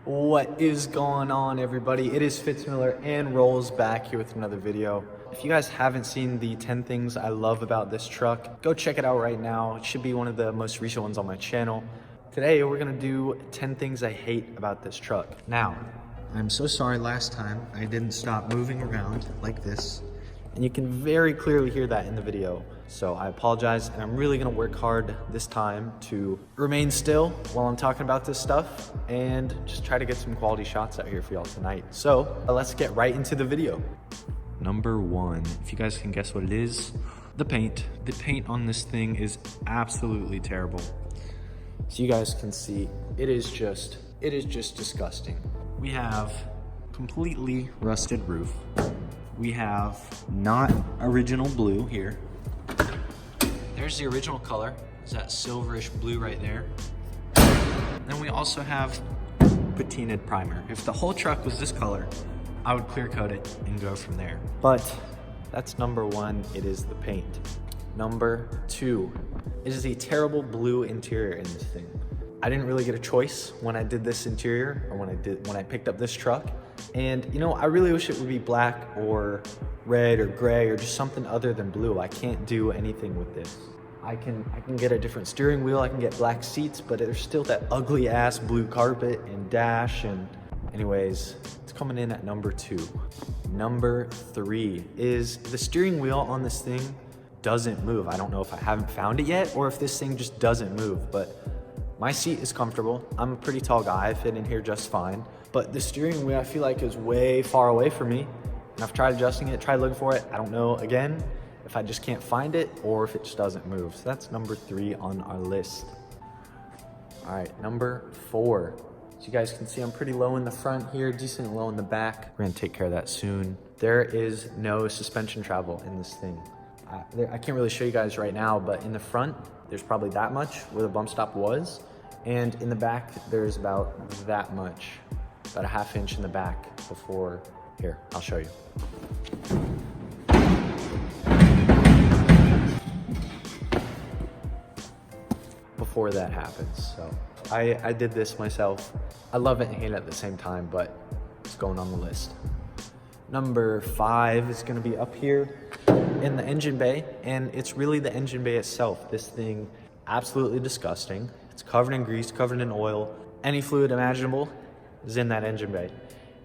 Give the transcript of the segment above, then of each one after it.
What is going on, everybody? It is Fitz and Rolls back here with another video. If you guys haven't seen the 10 things I love about this truck, go check it out right now. It should be one of the most recent ones on my channel. Today, we're gonna do 10 things I hate about this truck. Now, I'm so sorry last time I didn't stop moving around like this, and you can very clearly hear that in the video. So I apologize, and I'm really gonna work hard this time to remain still while I'm talking about this stuff and just try to get some quality shots out here for y'all tonight. So let's get right into the video. Number one, if you guys can guess what it is, the paint. The paint on this thing is absolutely terrible. So you guys can see, it is just disgusting. We have completely rusted roof. We have not original blue here. There's the original color. It's that silverish blue right there. Then we also have patinaed primer. If the whole truck was this color, I would clear coat it and go from there. But that's number one, it is the paint. Number two, it is a terrible blue interior in this thing. I didn't really get a choice when I did this interior, or when I picked up this truck. And you know, I really wish it would be black or red or gray or just something other than blue. I can't do anything with this. I can get a different steering wheel, I can get black seats, but there's still that ugly ass blue carpet and dash. And anyways, it's coming in at number two. Number three is the steering wheel on this thing doesn't move. I don't know if I haven't found it yet or if this thing just doesn't move, but my seat is comfortable. I'm a pretty tall guy, I fit in here just fine. But the steering wheel I feel like is way far away from me. And I've tried adjusting it, tried looking for it. I don't know, again, if I just can't find it or if it just doesn't move. So that's number three on our list. All right, number four. So you guys can see I'm pretty low in the front here, decent low in the back. We're gonna take care of that soon. There is no suspension travel in this thing. I can't really show you guys right now, but in the front, there's probably that much where the bump stop was. And in the back, there's about that much, about a ½ inch in the back before, here, I'll show you. Before that happens, so I did this myself. I love it and hate it at the same time, but it's going on the list. Number five is gonna be up here in the engine bay, and it's really the engine bay itself. This thing, absolutely disgusting. It's covered in grease, covered in oil. Any fluid imaginable is in that engine bay.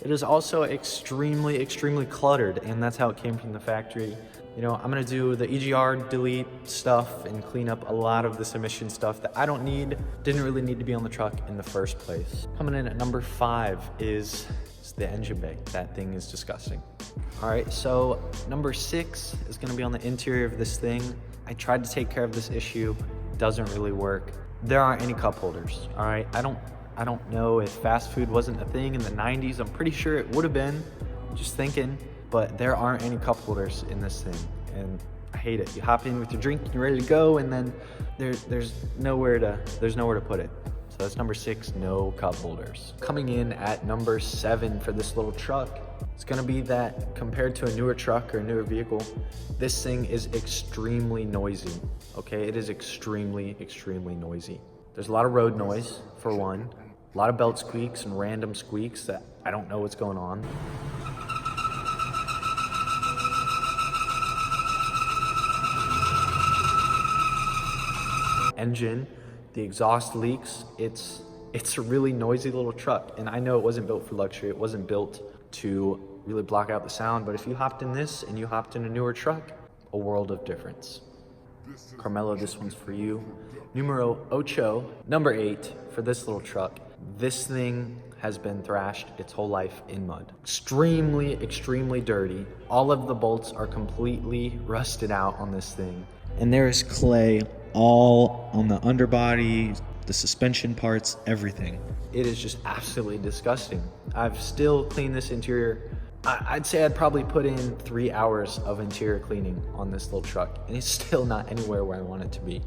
It is also extremely, extremely cluttered, and that's how it came from the factory. You know, I'm gonna do the EGR delete stuff and clean up a lot of this emission stuff that I don't need, didn't really need to be on the truck in the first place. Coming in at number five is the engine bay. That thing is disgusting. All right, so number six is gonna be on the interior of this thing. I tried to take care of this issue, doesn't really work. There aren't any cup holders, all right? I don't know if fast food wasn't a thing in the 90s. I'm pretty sure it would have been, just thinking, but there aren't any cup holders in this thing, and I hate it. You hop in with your drink, you're ready to go, and then there's nowhere to put it. So that's number six, no cup holders. Coming in at number seven for this little truck, it's gonna be that compared to a newer truck or a newer vehicle, this thing is extremely noisy, okay? It is extremely, extremely noisy. There's a lot of road noise, for one. A lot of belt squeaks and random squeaks that I don't know what's going on. Engine, the exhaust leaks. It's a really noisy little truck, and I know it wasn't built for luxury. It wasn't built to really block out the sound, but if you hopped in this and you hopped in a newer truck, a world of difference. Carmelo, this one's for you. Numero ocho, number eight for this little truck. This thing has been thrashed its whole life in mud. Extremely, extremely dirty. All of the bolts are completely rusted out on this thing. And there is clay all on the underbody, the suspension parts, everything. It is just absolutely disgusting. I've still cleaned this interior. I'd say I'd probably put in 3 hours of interior cleaning on this little truck, and it's still not anywhere where I want it to be.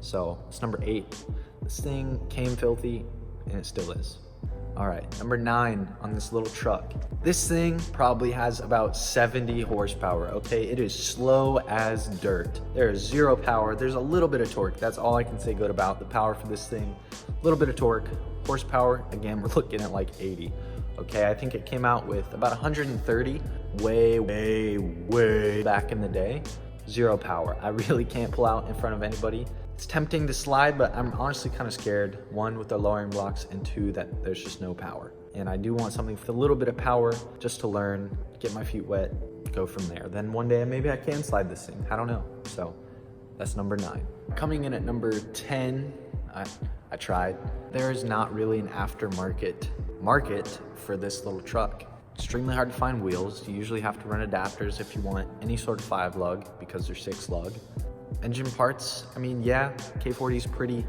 So it's number eight. This thing came filthy, and it still is. All right, number 9 on this little truck. This thing probably has about 70 horsepower, okay? It is slow as dirt. There is 0 power. There's a little bit of torque. That's all I can say good about the power for this thing. A little bit of torque, Horsepower, again, we're looking at like 80. Okay, I think it came out with about 130 way back in the day. 0 power. I really can't pull out in front of anybody. It's tempting to slide, but I'm honestly kind of scared. 1, with the lowering blocks, and 2, that there's just no power. And I do want something with a little bit of power just to learn, get my feet wet, go from there. Then one day maybe I can slide this thing. I don't know. So that's number 9. Coming in at number 10, I tried. There is not really an aftermarket market for this little truck. Extremely hard to find wheels. You usually have to run adapters if you want any sort of 5 lug because they're 6 lug. Engine parts, I mean, yeah, K40 is pretty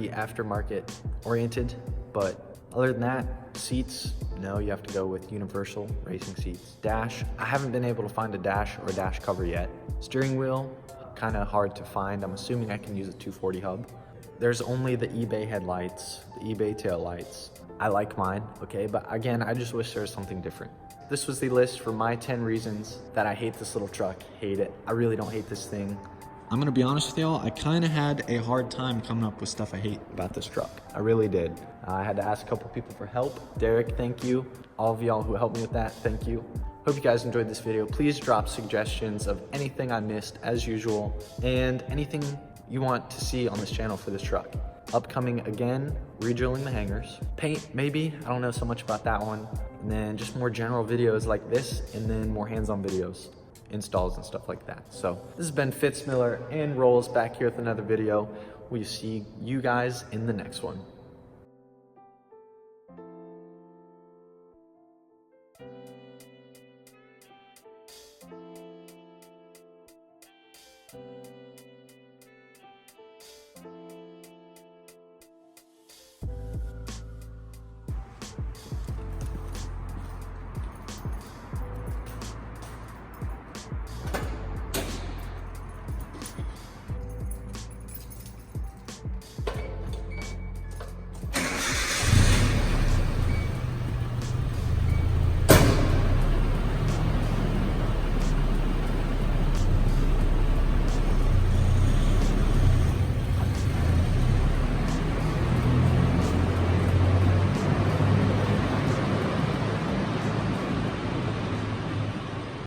aftermarket oriented, but other than that, seats, no, you have to go with universal racing seats. Dash, I haven't been able to find a dash or a dash cover yet. Steering wheel, kind of hard to find. I'm assuming I can use a 240 hub. There's only the eBay headlights, the eBay tail lights. I like mine, okay, but again, I just wish there was something different. This was the list for my 10 reasons that I hate this little truck. Hate it. I really don't hate this thing. I'm gonna be honest with y'all, I kind of had a hard time coming up with stuff I hate about this truck. I really did. I had to ask a couple people for help. Derek, thank you. All of y'all who helped me with that, thank you. Hope you guys enjoyed this video. Please drop suggestions of anything I missed as usual, and anything you want to see on this channel for this truck. Upcoming again, redrilling the hangers. Paint, maybe, I don't know so much about that one. And then just more general videos like this, and then more hands-on videos, installs and stuff like that. So this has been Fitz Miller and Rolls back here with another video. We'll see you guys in the next one.